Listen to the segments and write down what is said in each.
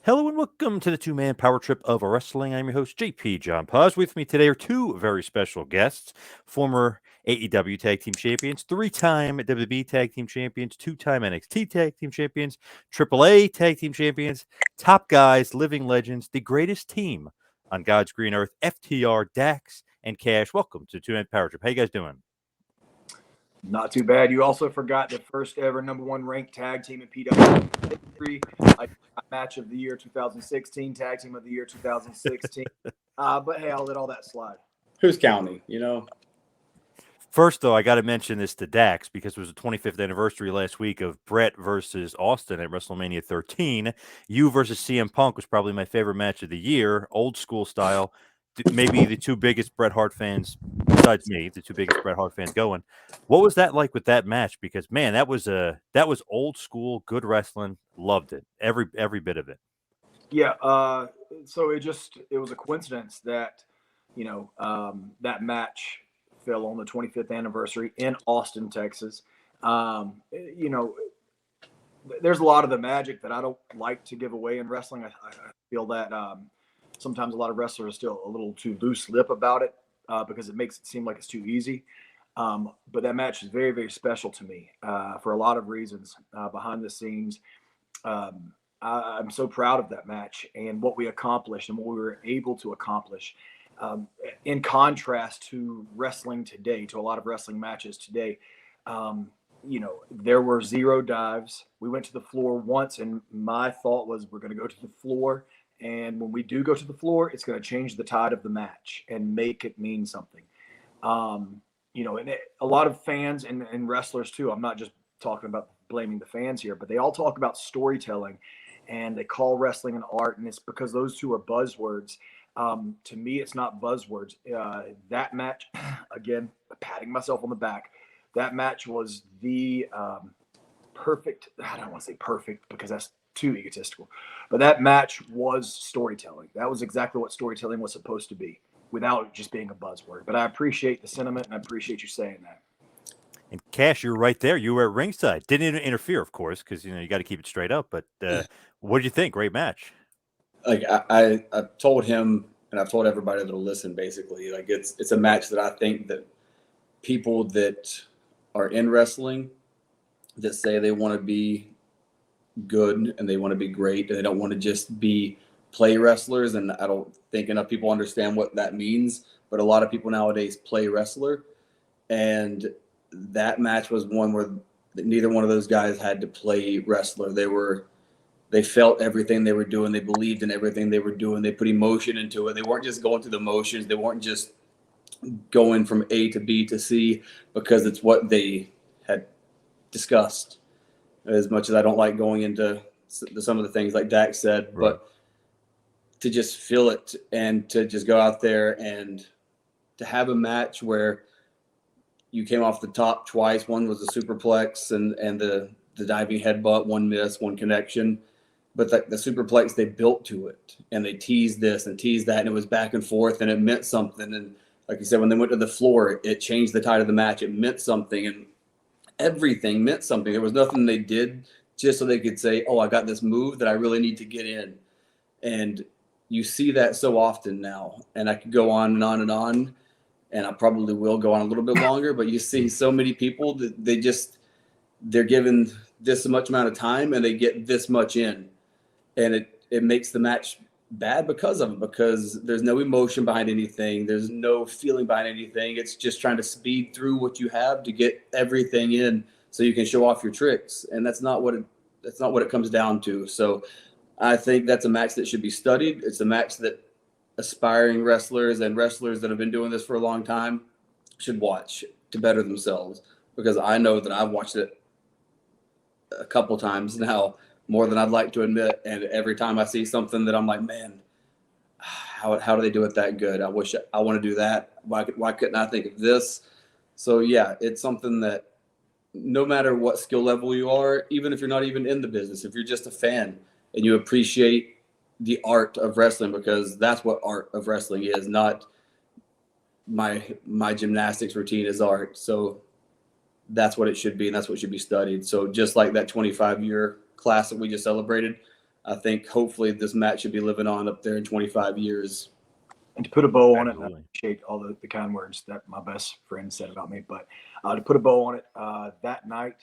Hello and welcome to the two-man power trip of wrestling. I'm your host, JP John Poz. With me today are two very special guests, former AEW Tag Team Champions, three-time WWE Tag Team Champions, two-time NXT Tag Team Champions, AAA Tag Team Champions, top guys, living legends, the greatest team on God's green earth, FTR, Dax, and Cash. Welcome to the two-man power trip. How you guys doing? Not too bad. You also forgot the first ever number one ranked tag team in PW history. Match of the year 2016, tag team of the year 2016. But hey, I'll let all that slide. Who's counting, you know? First, though, I got to mention this to Dax because it was the 25th anniversary last week of Bret versus Austin at WrestleMania 13. You versus CM Punk was probably my favorite match of the year, old school style. Maybe the two biggest Bret Hart fans, besides me, the two biggest Bret Hart fans going. What was that like with that match? Because man, that was old school, good wrestling. Loved it, every bit of it. Yeah. So it was a coincidence that that match fell on the 25th anniversary in Austin, Texas. There's a lot of the magic that I don't like to give away in wrestling. I feel that sometimes a lot of wrestlers are still a little too loose lip about it because it makes it seem like it's too easy. But that match is very, very special to me for a lot of reasons behind the scenes. I'm so proud of that match and what we accomplished and what we were able to accomplish. In contrast to wrestling today, to a lot of wrestling matches today, there were 0 dives. We went to the floor once, and my thought was we're going to go to the floor. And when we do go to the floor, it's going to change the tide of the match and make it mean something. And a lot of fans and wrestlers too, I'm not just talking about blaming the fans here, but they all talk about storytelling and they call wrestling an art. And it's because those two are buzzwords. To me, it's not buzzwords. That match, again, patting myself on the back, that match was the perfect. I don't want to say perfect because that's too egotistical, but that match was storytelling. That was exactly what storytelling was supposed to be without just being a buzzword. But I appreciate the sentiment and I appreciate you saying that. And Cash, you're right there. You were at ringside. Didn't interfere, of course, because you got to keep it straight up. But what did you think? Great match. Like I told him, and I've told everybody that'll listen, basically, like it's a match that I think that people that are in wrestling that say they want to be good and they want to be great and they don't want to just be play wrestlers, and I don't think enough people understand what that means, but a lot of people nowadays play wrestler, and that match was one where neither one of those guys had to play wrestler. They felt everything they were doing. They believed in everything they were doing. They put emotion into it. They weren't just going through the motions. They weren't just going from A to B to C because it's what they had discussed. As much as I don't like going into some of the things like Dax said, right, but to just feel it and to just go out there and to have a match where you came off the top twice. One was a superplex and the diving headbutt, one miss, one connection. But the superplex, they built to it and they teased this and teased that, and it was back and forth and it meant something. And like you said, when they went to the floor, it changed the tide of the match. It meant something, and everything meant something. There was nothing they did just so they could say, oh, I got this move that I really need to get in. And you see that so often now. And I could go on and on and on, and I probably will go on a little bit longer, but you see so many people that they're given this much amount of time and they get this much in. And it makes the match bad because of it, because there's no emotion behind anything. There's no feeling behind anything. It's just trying to speed through what you have to get everything in so you can show off your tricks. And that's not what it comes down to. So I think that's a match that should be studied. It's a match that aspiring wrestlers and wrestlers that have been doing this for a long time should watch to better themselves, because I know that I've watched it a couple times now, more than I'd like to admit. And every time I see something that I'm like, man, how do they do it that good? I wish I want to do that. Why couldn't I think of this? So yeah, it's something that no matter what skill level you are, even if you're not even in the business, if you're just a fan and you appreciate the art of wrestling, because that's what art of wrestling is, not my gymnastics routine is art. So that's what it should be, and that's what should be studied. So just like that 25-year class that we just celebrated, I think hopefully this match should be living on up there in 25 years. And to put a bow on it, I Absolutely. appreciate all the kind words that my best friend said about me. But to put a bow on it, that night,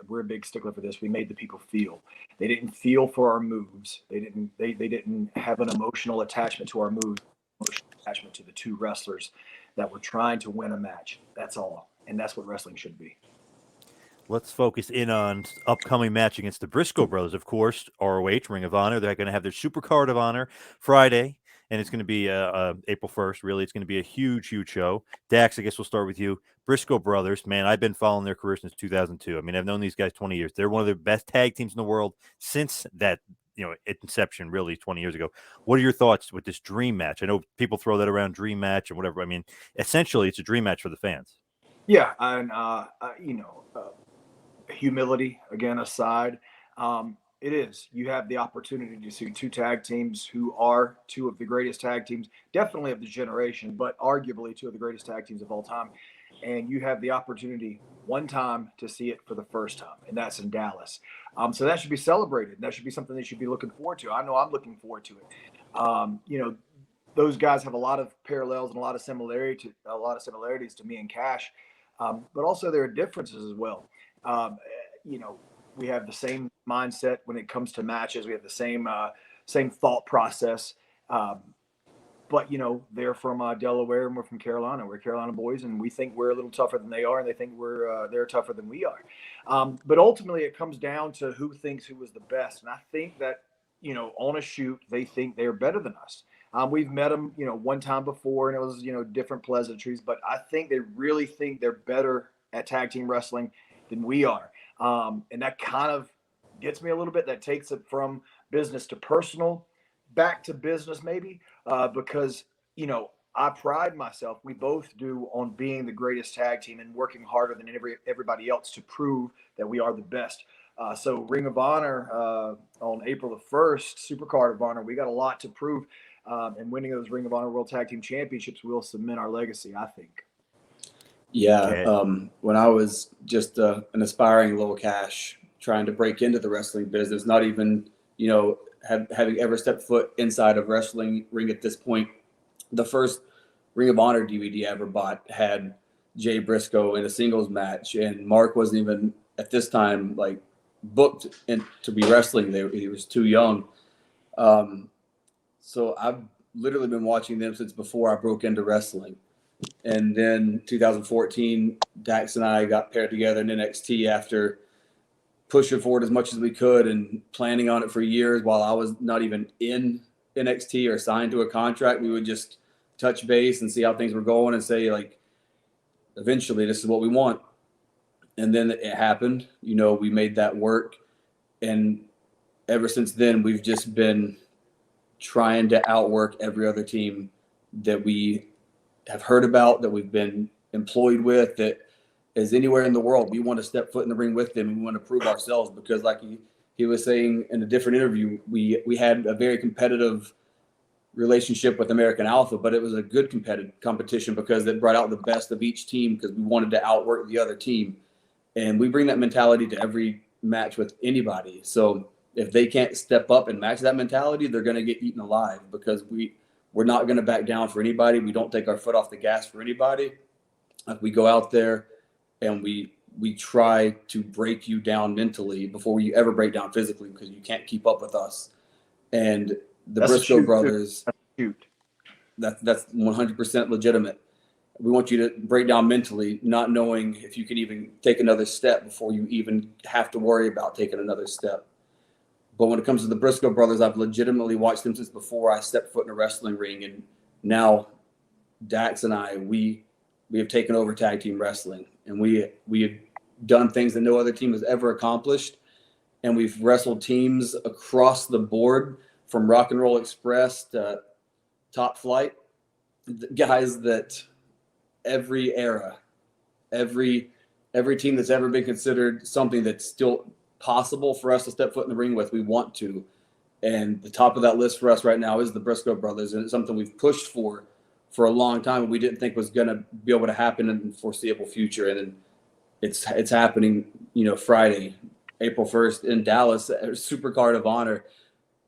we're a big stickler for this. We made the people feel. They didn't feel for our moves. They didn't have an emotional attachment to our moves, emotional attachment to the two wrestlers that were trying to win a match. That's all. And that's what wrestling should be. Let's focus in on upcoming match against the Briscoe Brothers, of course, ROH, Ring of Honor. They're going to have their Supercard of Honor Friday, and it's going to be April 1st, really. It's going to be a huge, huge show. Dax, I guess we'll start with you. Briscoe Brothers, man, I've been following their career since 2002. I mean, I've known these guys 20 years. They're one of the best tag teams in the world since that, inception, really, 20 years ago. What are your thoughts with this dream match? I know people throw that around, dream match and whatever. I mean, essentially, it's a dream match for the fans. Yeah, and humility again aside, it is. You have the opportunity to see two tag teams who are two of the greatest tag teams, definitely of the generation, but arguably two of the greatest tag teams of all time. And you have the opportunity one time to see it for the first time, and that's in Dallas. So that should be celebrated. That should be something they should be looking forward to. I know I'm looking forward to it. Those guys have a lot of parallels and a lot of similarities to me and Cash, but also there are differences as well. We have the same mindset when it comes to matches. We have the same thought process. But they're from Delaware and we're from Carolina. We're Carolina boys, and we think we're a little tougher than they are, and they think they're tougher than we are. But ultimately, it comes down to who thinks who was the best. And I think that on a shoot, they think they're better than us. We've met them, one time before, and it was different pleasantries. But I think they really think they're better at tag team wrestling than we are. And that kind of gets me a little bit. That takes it from business to personal, back to business maybe, because, I pride myself, we both do, on being the greatest tag team and working harder than everybody else to prove that we are the best. So Ring of Honor on April the 1st, Supercard of Honor, we got a lot to prove. And winning those Ring of Honor World Tag Team Championships will cement our legacy, I think. Yeah, when I was just an aspiring little Cash trying to break into the wrestling business, not even, having ever stepped foot inside of wrestling ring at this point, the first Ring of Honor DVD I ever bought had Jay Briscoe in a singles match, and Mark wasn't even at this time booked to be wrestling there. He was too young. So I've literally been watching them since before I broke into wrestling. And then 2014, Dax and I got paired together in NXT after pushing forward as much as we could and planning on it for years while I was not even in NXT or signed to a contract. We would just touch base and see how things were going and say, eventually this is what we want. And then it happened. We made that work. And ever since then, we've just been trying to outwork every other team that we have heard about, that we've been employed with, that is anywhere in the world. We want to step foot in the ring with them, and we want to prove ourselves, because like he was saying in a different interview, we had a very competitive relationship with American Alpha, but it was a good competition because it brought out the best of each team, because we wanted to outwork the other team. And we bring that mentality to every match with anybody. So if they can't step up and match that mentality, they're going to get eaten alive, because we're not going to back down for anybody. We don't take our foot off the gas for anybody. We go out there and we try to break you down mentally before you ever break down physically, because you can't keep up with us. And that's Briscoe Brothers, that's 100% legitimate. We want you to break down mentally, not knowing if you can even take another step before you even have to worry about taking another step. But when it comes to the Briscoe Brothers, I've legitimately watched them since before I stepped foot in a wrestling ring. And now Dax and I, we have taken over tag team wrestling, and we have done things that no other team has ever accomplished. And we've wrestled teams across the board, from Rock and Roll Express to Top Flight, guys that every era, every team that's ever been considered something that's still possible for us to step foot in the ring with, we want to. And the top of that list for us right now is the Briscoe Brothers, and it's something we've pushed for a long time, and we didn't think was going to be able to happen in the foreseeable future. And it's happening, Friday, April 1st in Dallas at Supercard of Honor,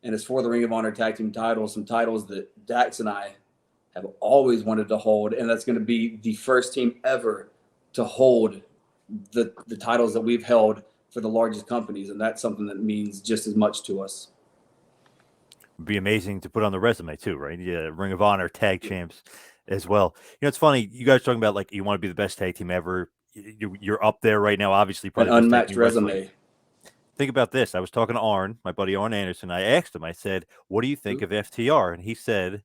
and it's for the Ring of Honor Tag Team titles, some titles that Dax and I have always wanted to hold, and that's going to be the first team ever to hold the titles that we've held for the largest companies, and that's something that means just as much to us. It'd be amazing to put on the resume too, right? Yeah, Ring of Honor tag champs as well. It's funny, you guys talking about like you want to be the best tag team ever. You're up there right now, obviously. Probably An the best tag unmatched team wrestling. resume. Think about this. I was talking to Arn, my buddy Arn Anderson. I asked him, I said, what do you think of FTR? And he said,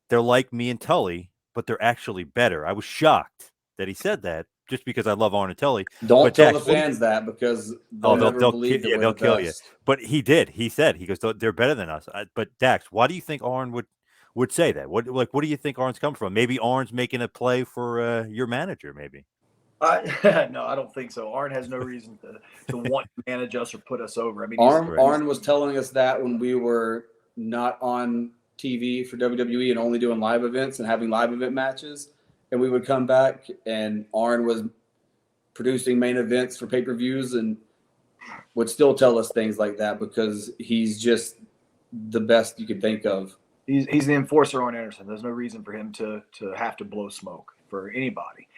they're like me and Tully, but they're actually better. I was shocked that he said that just because I love Arn and Tully. Don't tell the fans that, because they'll believe that they'll kill you. But he did. He said, he goes, they're better than us. But Dax, why do you think Arn would say that? What do you think Arn's come from? Maybe Arn's making a play for your manager, maybe. No, I don't think so. Arn has no reason to want to manage us or put us over. I mean, Arn was telling us that when we were not on TV for WWE and only doing live events and having live event matches, and we would come back and Arn was producing main events for pay-per-views and would still tell us things like that, because he's just the best you could think of. He's the enforcer, Arn Anderson. There's no reason for him to have to blow smoke for anybody.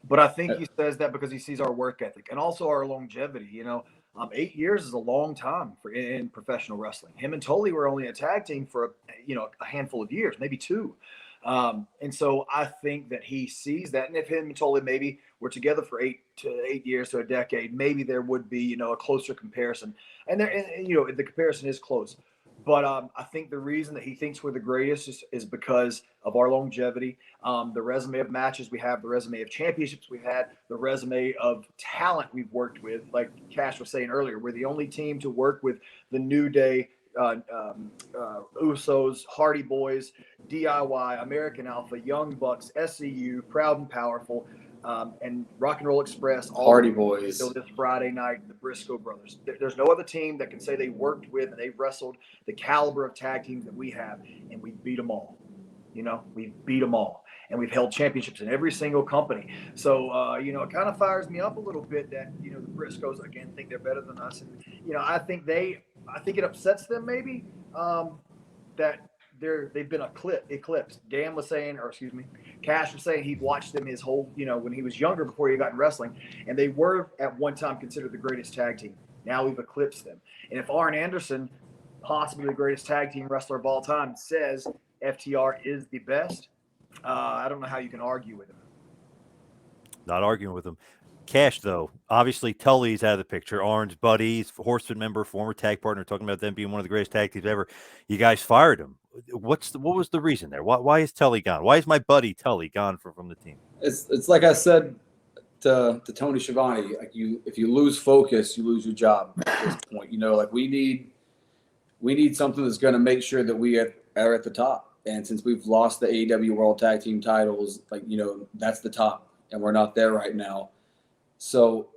But I think he says that because he sees our work ethic and also our longevity. 8 years is a long time in professional wrestling. Him and Tully were only a tag team for a handful of years, maybe 2. And so I think that he sees that. And if him and Tully maybe were together for 8 years to a decade, maybe there would be a closer comparison. And the comparison is close. But I think the reason that he thinks we're the greatest is because of our longevity, the resume of matches we have, the resume of championships we've had, the resume of talent we've worked with. Like Cash was saying earlier, we're the only team to work with the New Day, Usos, Hardy Boys, DIY, American Alpha, Young Bucks, SCU, Proud and Powerful, and Rock and Roll Express, all Hardy Boys. Till this Friday night, the Briscoe Brothers. There's no other team that can say they worked with and they wrestled the caliber of tag teams that we have, and we beat them all. We beat them all, and we've held championships in every single company. So, it kind of fires me up a little bit that the Briscoes again think they're better than us, and I think it upsets them maybe that they've been eclipsed. Cash was saying he'd watched them his whole, when he was younger before he got in wrestling, and they were at one time considered the greatest tag team. Now we've eclipsed them. And if Arn Anderson, possibly the greatest tag team wrestler of all time, says FTR is the best, I don't know how you can argue with him. Not arguing with him. Cash, though, obviously Tully's out of the picture. Arn's buddies, Horseman member, former tag partner, talking about them being one of the greatest tag teams ever. You guys fired him. What was the reason there? Why is Tully gone? Why is my buddy Tully gone from the team? It's like I said to Tony Schiavone, like if you lose focus, you lose your job at this point. We need something that's going to make sure that we are at the top. And since we've lost the AEW World Tag Team titles, that's the top, and we're not there right now. So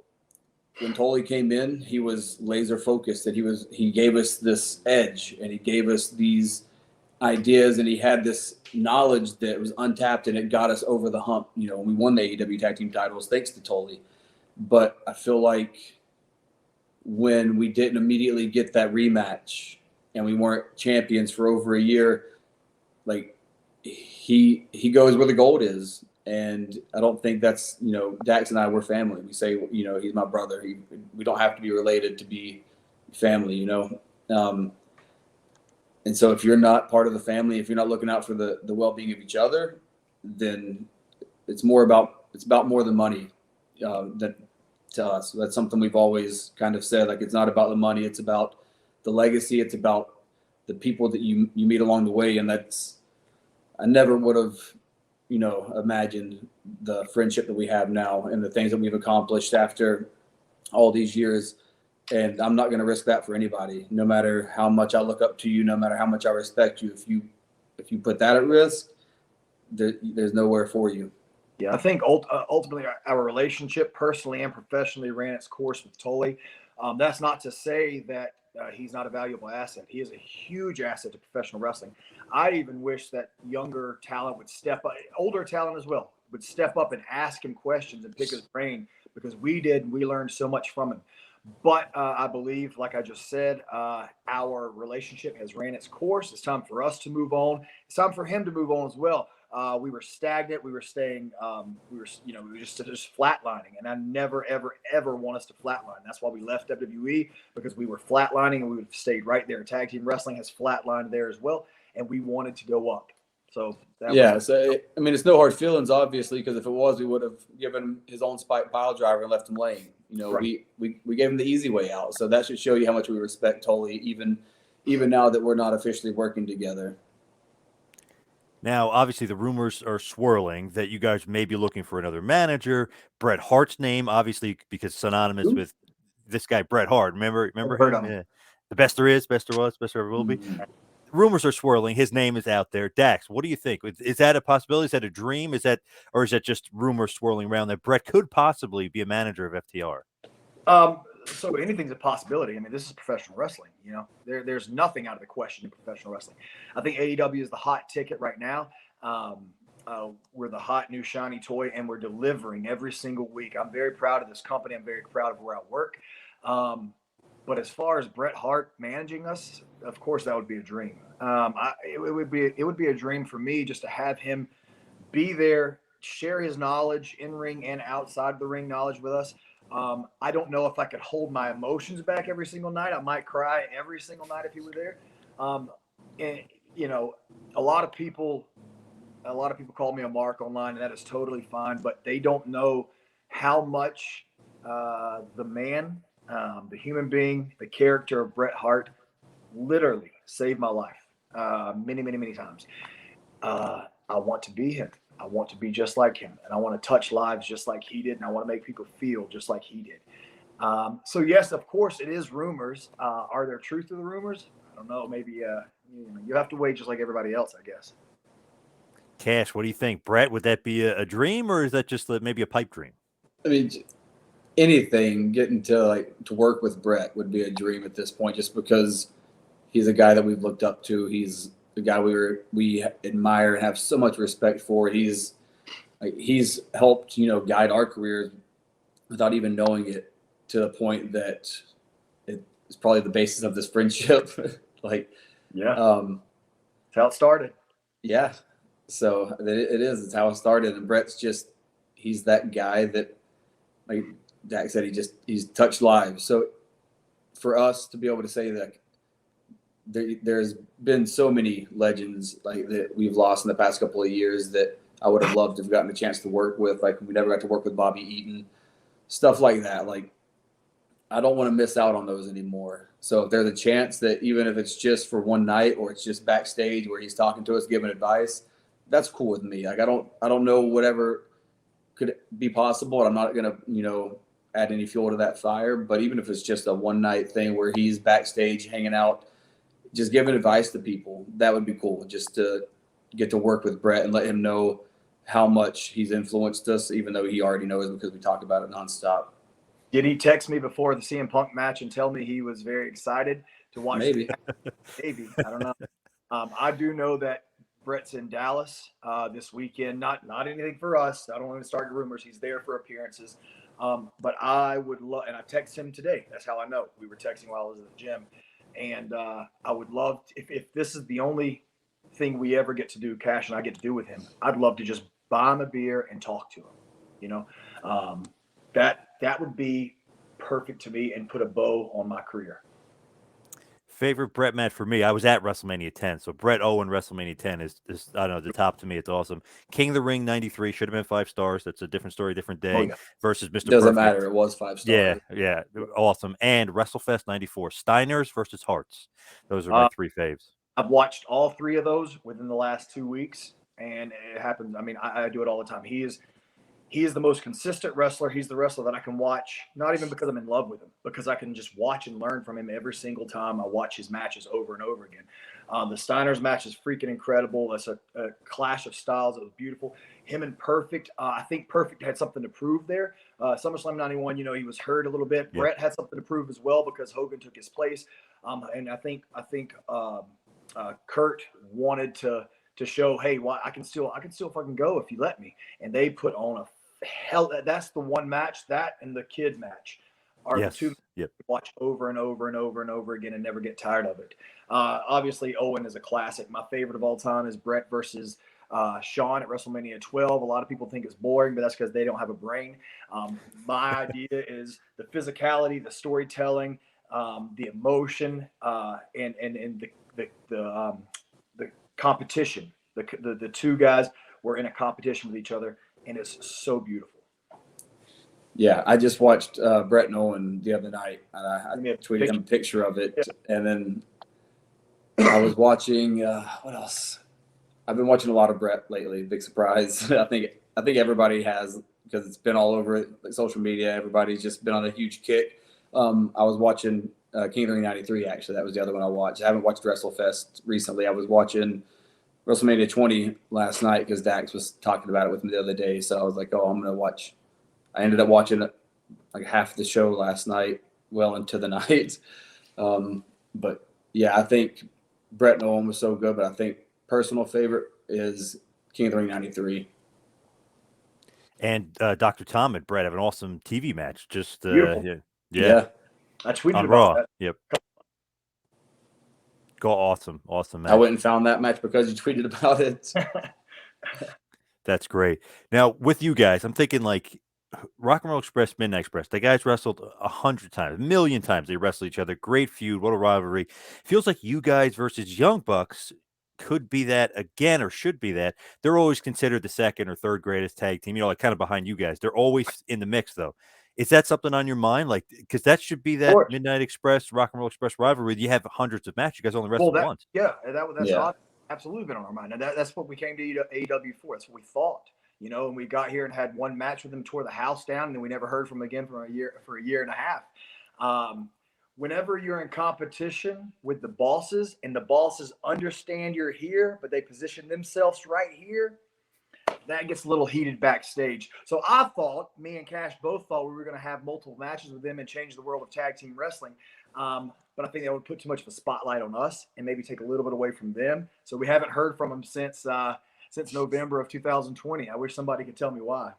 when Tully came in, he was laser focused, and he gave us this edge, and he gave us these ideas, and he had this knowledge that was untapped, and it got us over the hump. We won the AEW Tag Team titles thanks to Tully. But I feel like when we didn't immediately get that rematch and we weren't champions for over a year, like he goes where the gold is. And I don't think that's, Dax and I, we're family. We say, he's my brother. We don't have to be related to be family, and so if you're not part of the family, if you're not looking out for the well-being of each other, then it's about more than money than to us. That's something we've always kind of said. Like, it's not about the money. It's about the legacy. It's about the people that you meet along the way. And I never would have, imagined the friendship that we have now and the things that we've accomplished after all these years. And I'm not going to risk that for anybody, no matter how much I look up to you, no matter how much I respect you. If you put that at risk, there's nowhere for you. Yeah, I think ultimately our relationship personally and professionally ran its course with Tully. That's not to say that he's not a valuable asset. He is a huge asset to professional wrestling. I even wish that younger talent would step up, older talent as well, would step up and ask him questions and pick his brain, because we learned so much from him. But I believe, like I just said, our relationship has ran its course. It's time for us to move on. It's time for him to move on as well. We were stagnant. We were staying. We were just flatlining. And I never, ever, ever want us to flatline. That's why we left WWE, because we were flatlining, and we would have stayed right there. Tag team wrestling has flatlined there as well, and we wanted to go up. So I mean, it's no hard feelings, obviously, because if it was, we would have given him his own spike pile driver and left him laying. You know, right. we gave him the easy way out. So that should show you how much we respect Tully, even now that we're not officially working together. Now, obviously, the rumors are swirling that you guys may be looking for another manager. Bret Hart's name, obviously, because synonymous with this guy, Bret Hart. Remember him? Yeah. The best there is, best there was, best there ever will be. Mm-hmm. Rumors are swirling. His name is out there. Dax, what do you think? Is that a possibility? Is that a dream? Is that just rumors swirling around that Bret could possibly be a manager of FTR? So anything's a possibility. I mean, this is professional wrestling. You know, there's nothing out of the question in professional wrestling. I think AEW is the hot ticket right now. We're the hot new shiny toy, and we're delivering every single week. I'm very proud of this company. I'm very proud of where I work. But as far as Bret Hart managing us, of course, that would be a dream. It would be a dream for me just to have him be there, share his knowledge in ring and outside the ring knowledge with us. I don't know if I could hold my emotions back every single night. I might cry every single night if he were there. And you know, a lot of people call me a mark online, and that is totally fine. But they don't know how much the man, the human being, the character of Bret Hart literally saved my life many, many, many times. I want to be him. I want to be just like him, and I want to touch lives just like he did, and I want to make people feel just like he did. So yes, of course, it is rumors. Are there truth to the rumors? I don't know. Maybe you have to wait just like everybody else, I guess. Cash, what do you think? Bret, would that be a dream, or is that just maybe a pipe dream? I mean, anything getting to work with Bret would be a dream at this point, just because he's a guy that we've looked up to. He's the guy we admire and have so much respect for. He's helped, guide our careers without even knowing it, to the point that it's probably the basis of this friendship. That's how it started. Yeah. So it's how it started. And Bret's he's that guy that, like Dax said, he's touched lives. So for us to be able to say that, there's been so many legends that we've lost in the past couple of years that I would have loved to have gotten a chance to work with. Like, we never got to work with Bobby Eaton, stuff like that. Like, I don't want to miss out on those anymore. So if there's a chance that, even if it's just for one night or it's just backstage where he's talking to us, giving advice, that's cool with me. Like, I don't know whatever could be possible, and I'm not going to, add any fuel to that fire. But even if it's just a one night thing where he's backstage hanging out, just giving advice to people, that would be cool. Just to get to work with Bret and let him know how much he's influenced us, even though he already knows, because we talk about it nonstop. Did he text me before the CM Punk match and tell me he was very excited to watch? Maybe. Maybe. I don't know. I do know that Bret's in Dallas this weekend. Not anything for us. I don't want to start rumors. He's there for appearances. But I would love, and I texted him today. That's how I know. We were texting while I was at the gym. And I would love if this is the only thing we ever get to do, Cash and I get to do with him, I'd love to just buy him a beer and talk to him. That would be perfect to me and put a bow on my career. Favorite Bret match for me, I was at WrestleMania 10, so Bret Owen WrestleMania 10 is I don't know, the top to me. It's awesome. King of the Ring 93 should have been 5 stars. That's a different story, different day. Versus Mr. Doesn't Perfect. matter. It was 5 stars. Yeah, awesome. And WrestleFest 94, Steiners versus Hearts. Those are my 3 faves. I've watched all 3 of those within the last 2 weeks, and it happens. I mean, I do it all the time. He is the most consistent wrestler. He's the wrestler that I can watch, not even because I'm in love with him, because I can just watch and learn from him every single time I watch his matches over and over again. The Steiners match is freaking incredible. That's a clash of styles. It was beautiful. Him and Perfect, I think Perfect had something to prove there. SummerSlam 91, he was hurt a little bit. Yeah. Bret had something to prove as well because Hogan took his place. And I think Kurt wanted to show, hey, I can still fucking go if you let me. And they put on a hell. That's the one match, that and the kid match. are the Yes. two Yep. watch over and over and over and over again and never get tired of it. Obviously, Owen is a classic. My favorite of all time is Bret versus Shawn at WrestleMania 12. A lot of people think it's boring, but that's because they don't have a brain. My idea is the physicality, the storytelling, the emotion, and the competition. The two guys were in a competition with each other, and it's so beautiful. Yeah, I just watched Bret and Owen the other night, and I Give me a tweeted him a picture of it. And then I was watching what else? I've been watching a lot of Bret lately. Big surprise. I think everybody has, because it's been all over social media. Everybody's just been on a huge kick. I was watching King of the Ring '93. Actually, that was the other one I watched. I haven't watched WrestleFest recently. I was watching WrestleMania 20 last night because Dax was talking about it with me the other day. So I was like, oh, I'm gonna watch. I ended up watching like half the show last night, well into the night. But yeah, I think Bret and Owen was so good, but I think personal favorite is King of the Ring '93. And Dr. Tom and Bret have an awesome TV match. Just Yeah. I tweeted on about Raw. that. Yep. Go awesome match. I went and found that match because you tweeted about it. That's great. Now with you guys, I'm thinking like Rock and Roll Express, Midnight Express. The guys wrestled 100 times, 1,000,000 times. They wrestled each other. Great feud. What a rivalry. Feels like you guys versus Young Bucks could be that again, or should be that. They're always considered the second or third greatest tag team, like kind of behind you guys. They're always in the mix, though. Is that something on your mind? Like, because that should be that Midnight Express, Rock and Roll Express rivalry. You have hundreds of matches. You guys only wrestled once. Yeah, that's absolutely been on our mind. And that's what we came to AEW for. That's what we thought. And we got here and had one match with them, tore the house down, and then we never heard from them again for a year and a half. Whenever you're in competition with the bosses and the bosses understand you're here, but they position themselves right here, that gets a little heated backstage. So I thought, me and Cash both thought we were going to have multiple matches with them and change the world of tag team wrestling. But I think that would put too much of a spotlight on us and maybe take a little bit away from them. So we haven't heard from them since November of 2020. I wish somebody could tell me why.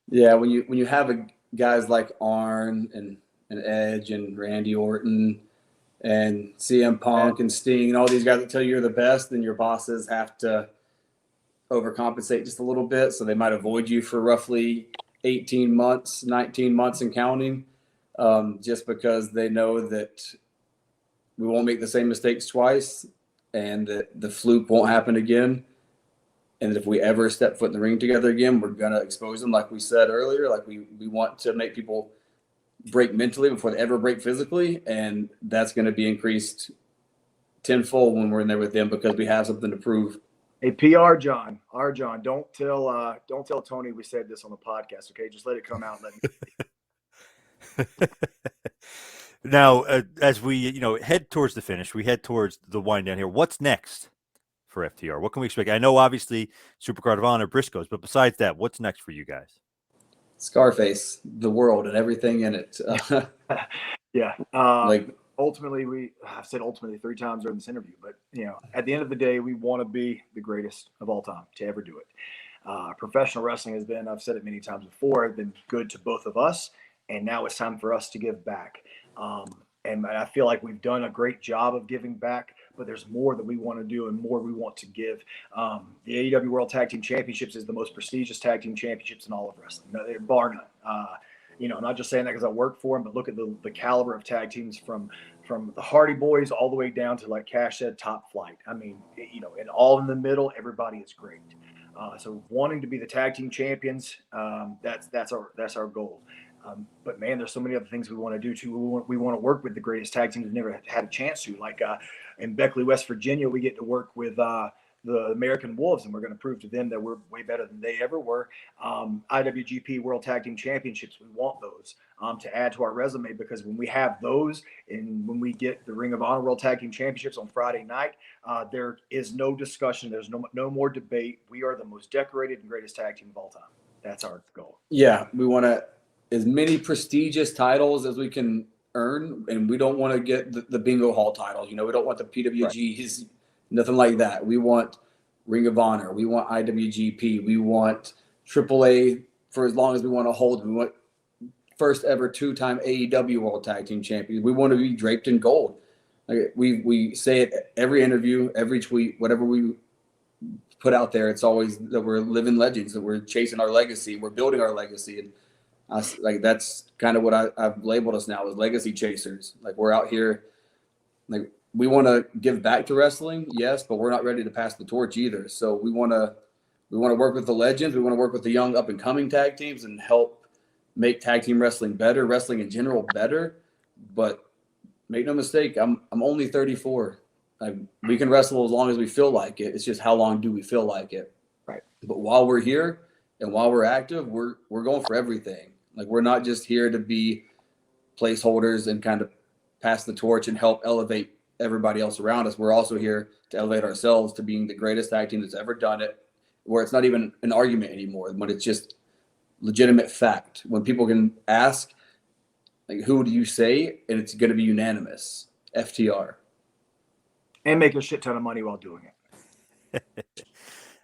Yeah, when you have guys like Arn and Edge and Randy Orton and CM Punk and Sting and all these guys that tell you you're the best, then your bosses have to overcompensate just a little bit. So they might avoid you for roughly 18 months, 19 months and counting, just because they know that we won't make the same mistakes twice and that the fluke won't happen again. And if we ever step foot in the ring together again, we're going to expose them. Like we said earlier, like we want to make people break mentally before they ever break physically. And that's going to be increased tenfold when we're in there with them because we have something to prove. Hey, PR John, don't tell Tony we said this on the podcast. Okay. Just let it come out. And let Now, as we, head towards the finish, we head towards the wind down here. What's next for FTR? What can we expect? I know, obviously, Supercard of Honor, Briscoe's, but besides that, what's next for you guys? Scarface, the world, and everything in it. Yeah. Ultimately, I've said ultimately 3 times during this interview, but, at the end of the day, we want to be the greatest of all time to ever do it. Professional wrestling has been, I've said it many times before, has been good to both of us, and now it's time for us to give back. And I feel like we've done a great job of giving back, but there's more that we want to do and more we want to give. The AEW World Tag Team Championships is the most prestigious tag team championships in all of wrestling, bar none. I'm not just saying that because I work for them, but look at the caliber of tag teams from the Hardy Boys all the way down to, like Cash said, top flight. I mean, and all in the middle, everybody is great. So wanting to be the tag team champions, that's our goal. But man, there's so many other things we want to do too. We want to work with the greatest tag teams we've never had a chance to. Like in Beckley, West Virginia, we get to work with the American Wolves, and we're going to prove to them that we're way better than they ever were. IWGP World Tag Team Championships, we want those to add to our resume, because when we have those and when we get the Ring of Honor World Tag Team Championships on Friday night, there is no discussion. There's no more debate. We are the most decorated and greatest tag team of all time. That's our goal. Yeah, we want to as many prestigious titles as we can earn, and we don't want to get the bingo hall titles. We don't want the PWGs, right. Nothing like that. We want Ring of Honor. We want IWGP. We want AAA for as long as we want to hold. We want first ever 2-time AEW World Tag Team Champions. We want to be draped in gold. Like we say it every interview, every tweet, whatever we put out there. It's always that we're living legends, that we're chasing our legacy, we're building our legacy, and like that's kind of what I've labeled us now as legacy chasers. Like we're out here, like we want to give back to wrestling, yes, but we're not ready to pass the torch either. So we want to work with the legends. We want to work with the young up and coming tag teams and help make tag team wrestling better, wrestling in general better. But make no mistake, I'm only 34. We can wrestle as long as we feel like it. It's just how long do we feel like it? Right. But while we're here and while we're active, we're going for everything. Like we're not just here to be placeholders and kind of pass the torch and help elevate everybody else around us. We're also here to elevate ourselves to being the greatest tag team that's ever done it, where it's not even an argument anymore, when it's just legitimate fact. When people can ask, like, who do you say? And it's going to be unanimous. FTR. And make a shit ton of money while doing it.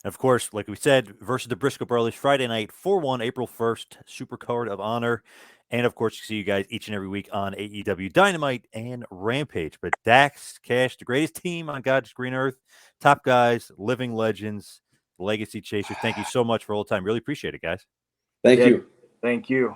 Of course, like we said, versus the Briscoe Brothers Friday night, 4/1, April 1st, Supercard of Honor. And of course, you see you guys each and every week on AEW Dynamite and Rampage. But Dax, Cash, the greatest team on God's green earth, top guys, living legends, legacy chasers. Thank you so much for all the time. Really appreciate it, guys. Thank you. Thank you.